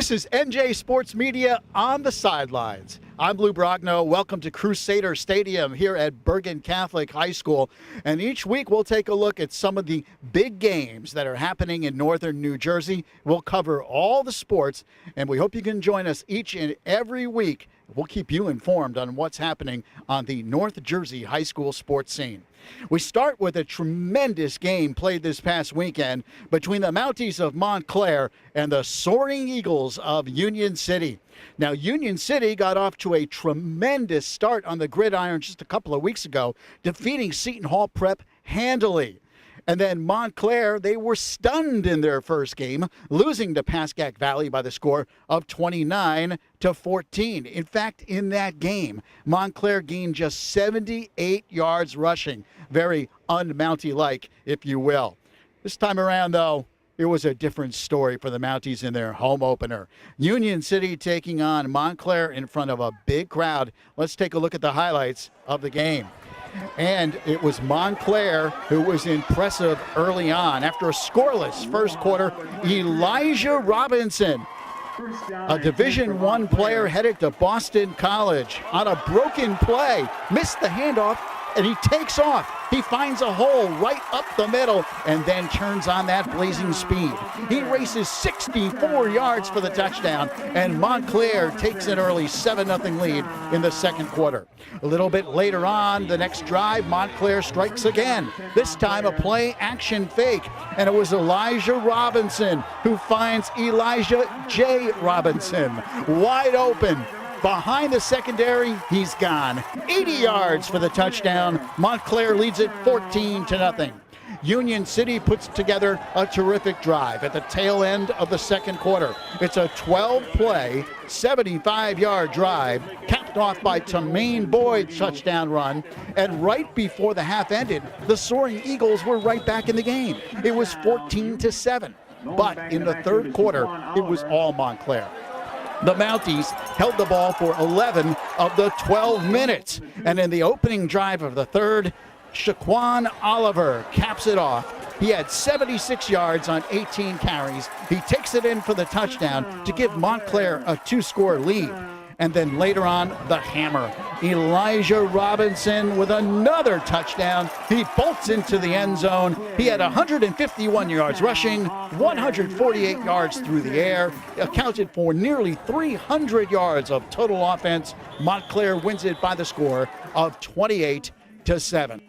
This is NJ Sports Media on the Sidelines. I'm Lou Brogno. Welcome to Crusader Stadium here at Bergen Catholic High School. And each week we'll take a look at some of the big games that are happening in northern New Jersey. We'll cover all the sports, and we hope you can join us each and every week. We'll keep you informed on what's happening on the North Jersey high school sports scene. We start with a tremendous game played this past weekend between the Mounties of Montclair and the Soaring Eagles of Union City. Now, Union City got off to a tremendous start on the gridiron just a couple of weeks ago, defeating Seton Hall Prep handily. And then Montclair, they were stunned in their first game, losing to Pascack Valley by the score of 29-14. In fact, in that game, Montclair gained just 78 yards rushing. Very un-Mountie-like, if you will. This time around, though, it was a different story for the Mounties in their home opener. Union City taking on Montclair in front of a big crowd. Let's take a look at the highlights of the game. And it was Montclair who was impressive early on. After a scoreless first quarter, Elijah Robinson, a Division I player headed to Boston College, on a broken play, missed the handoff, and he takes off. He finds a hole right up the middle and then turns on that blazing speed. He races 64 yards for the touchdown, and Montclair takes an early 7-0 lead in the second quarter. A little bit later on, the next drive, Montclair strikes again. This time a play-action fake, and it was Elijah Robinson who finds Elijah J. Robinson wide open. Behind the secondary, he's gone. 80 yards for the touchdown. Montclair leads it 14-0. Union City puts together a terrific drive at the tail end of the second quarter. It's a 12-play, 75-yard drive, capped off by Tamaine Boyd's touchdown run. And right before the half ended, the Soaring Eagles were right back in the game. It was 14-7. But in the third quarter, it was all Montclair. The Mounties held the ball for 11 of the 12 minutes. And in the opening drive of the third, Shaquan Oliver caps it off. He had 76 yards on 18 carries. He takes it in for the touchdown to give Montclair a 2-score lead. And then later on, the hammer. Elijah Robinson with another touchdown. He bolts into the end zone. He had 151 yards rushing, 148 yards through the air, accounted for nearly 300 yards of total offense. Montclair wins it by the score of 28-7.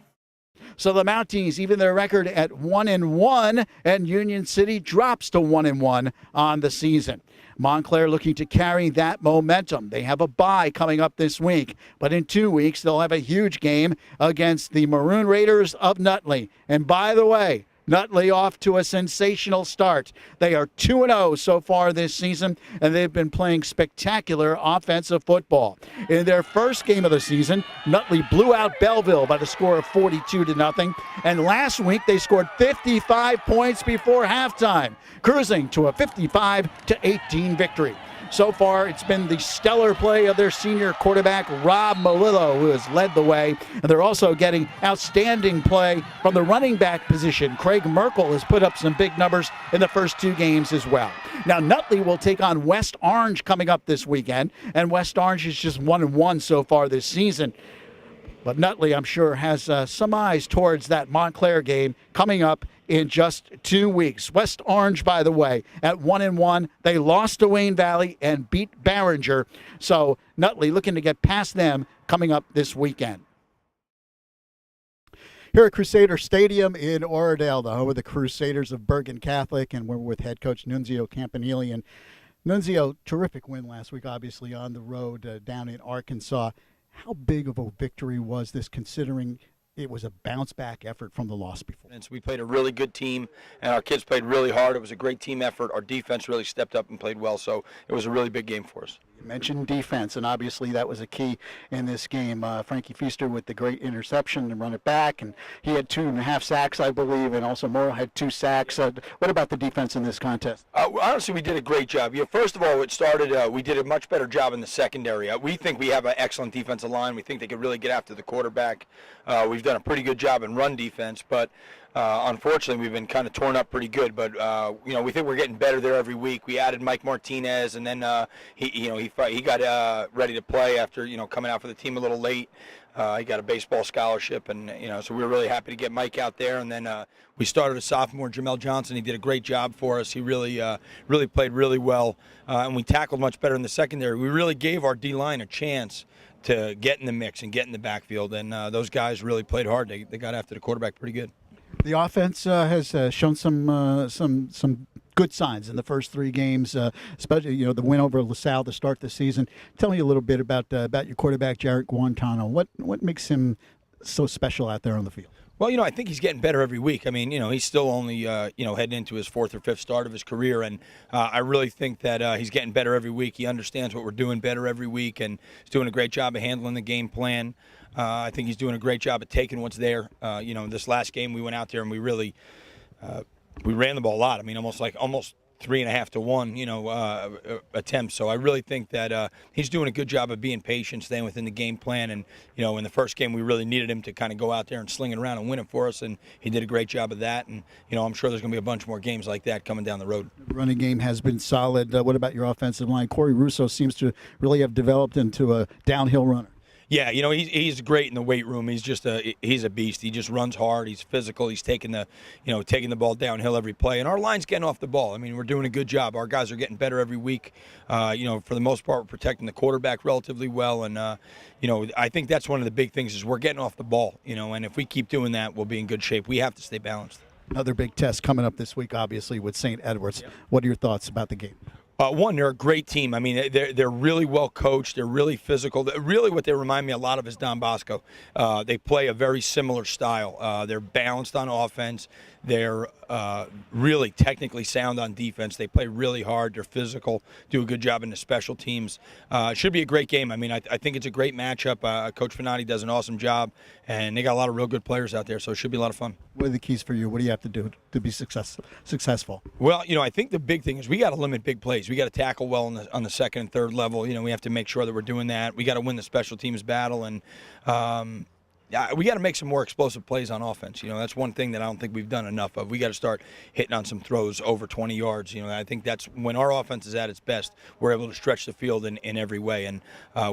So the Mounties even their record at 1-1, and Union City drops to 1-1 on the season. Montclair looking to carry that momentum. They have a bye coming up this week, but in 2 weeks they'll have a huge game against the Maroon Raiders of Nutley. And by the way, Nutley off to a sensational start. They are 2-0 so far this season, and they've been playing spectacular offensive football. In their first game of the season, Nutley blew out Belleville by the score of 42-0, and last week they scored 55 points before halftime, cruising to a 55-18 victory. So far, it's been the stellar play of their senior quarterback, Rob Malillo, who has led the way. And they're also getting outstanding play from the running back position. Craig Merkel has put up some big numbers in the first 2 games as well. Now, Nutley will take on West Orange coming up this weekend. And West Orange is just 1-1 so far this season. But Nutley, I'm sure, has some eyes towards that Montclair game coming up in just 2 weeks. West Orange, by the way, at 1-1. They lost to Wayne Valley and beat Barringer. So Nutley looking to get past them coming up this weekend. Here at Crusader Stadium in Oradell, the home of the Crusaders of Bergen Catholic, and we're with head coach Nunzio Campanile. And Nunzio, terrific win last week, obviously, on the road down in Arkansas. How big of a victory was this, considering it was a bounce-back effort from the loss before? And so we played a really good team, and our kids played really hard. It was a great team effort. Our defense really stepped up and played well, so it was a really big game for us. You mentioned defense, and obviously that was a key in this game. Frankie Feaster with the great interception and run it back, and he had 2.5 sacks, I believe, and also Morrow had 2 sacks. What about the defense in this contest? Honestly, we did a great job. First of all, it started, we did a much better job in the secondary. We think we have an excellent defensive line. We think they could really get after the quarterback. We've done a pretty good job in run defense, but Unfortunately, we've been kind of torn up pretty good, but we think we're getting better there every week. We added Mike Martinez, and then he got ready to play after coming out for the team a little late. He got a baseball scholarship, and so we were really happy to get Mike out there. And then we started a sophomore, Jamel Johnson. He did a great job for us. He really played really well, and we tackled much better in the secondary. We really gave our D-line a chance to get in the mix and get in the backfield, and those guys really played hard. They got after the quarterback pretty good. The offense has shown some good signs in the first 3 games, especially the win over LaSalle to start the season. Tell me a little bit about your quarterback, Jarrett Guantano. What makes him so special out there on the field? Well, I think he's getting better every week. I mean, he's still only, heading into his 4th or 5th start of his career, and I really think that he's getting better every week. He understands what we're doing better every week, and he's doing a great job of handling the game plan. I think he's doing a great job of taking what's there. This last game we went out there and we really we ran the ball a lot. I mean, almost 3.5 to 1, attempts. So I really think that he's doing a good job of being patient, staying within the game plan. And, in the first game, we really needed him to kind of go out there and sling it around and win it for us. And he did a great job of that. And, I'm sure there's going to be a bunch more games like that coming down the road. The running game has been solid. What about your offensive line? Corey Russo seems to really have developed into a downhill runner. Yeah, he's great in the weight room. He's a beast. He just runs hard. He's physical. He's taking the ball downhill every play. And our line's getting off the ball. I mean, we're doing a good job. Our guys are getting better every week. For the most part, we're protecting the quarterback relatively well. And I think that's one of the big things is we're getting off the ball. And if we keep doing that, we'll be in good shape. We have to stay balanced. Another big test coming up this week, obviously, with St. Edwards. Yeah. What are your thoughts about the game? One, they're a great team. I mean, they're really well coached. They're really physical. Really, what they remind me a lot of is Don Bosco. They play a very similar style. They're balanced on offense. They're really technically sound on defense. They play really hard. They're physical. Do a good job in the special teams. It should be a great game. I mean, I think it's a great matchup. Coach Finati does an awesome job, and they got a lot of real good players out there, so it should be a lot of fun. What are the keys for you? What do you have to do to be successful? Well, I think the big thing is we got to limit big plays. We got to tackle well on the second and third level. We have to make sure that we're doing that. We got to win the special teams battle, and we got to make some more explosive plays on offense. That's one thing that I don't think we've done enough of. We got to start hitting on some throws over 20 yards. I think that's when our offense is at its best. We're able to stretch the field in every way, and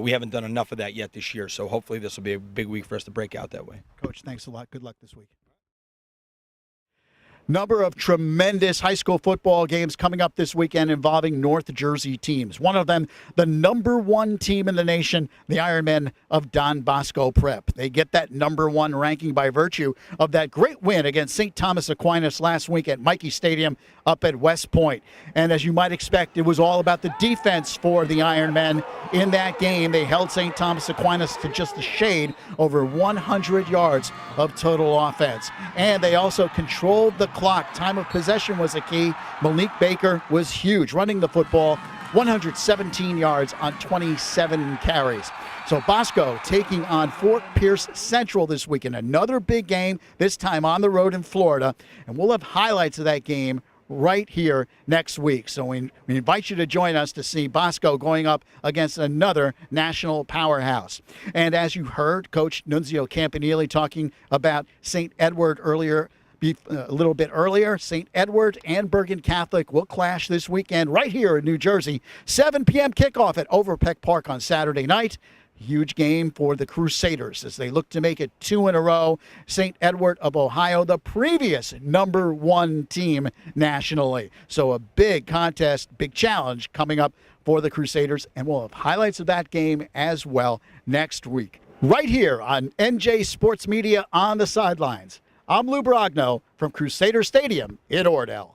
we haven't done enough of that yet this year. So hopefully this will be a big week for us to break out that way. Coach, thanks a lot. Good luck this week. Number of tremendous high school football games coming up this weekend involving North Jersey teams. One of them, the number 1 team in the nation, the Ironmen of Don Bosco Prep. They get that number 1 ranking by virtue of that great win against St. Thomas Aquinas last week at Mikey Stadium up at West Point. And as you might expect, it was all about the defense for the Ironmen in that game. They held St. Thomas Aquinas to just a shade over 100 yards of total offense. And they also controlled the clock. Time of possession was a key. Malik Baker was huge, running the football 117 yards on 27 carries. So Bosco taking on Fort Pierce Central this weekend. Another big game, this time on the road in Florida. And we'll have highlights of that game right here next week. So we invite you to join us to see Bosco going up against another national powerhouse. And as you heard, Coach Nunzio Campanile talking about St. Edward earlier, a little bit earlier. St. Edward and Bergen Catholic will clash this weekend right here in New Jersey. 7 p.m. kickoff at Overpeck Park on Saturday night. Huge game for the Crusaders as they look to make it 2 in a row. St. Edward of Ohio, the previous number 1 team nationally. So a big contest, big challenge coming up for the Crusaders, and we'll have highlights of that game as well next week. Right here on NJ Sports Media on the Sidelines. I'm Lou Brogno from Crusader Stadium in Oradell.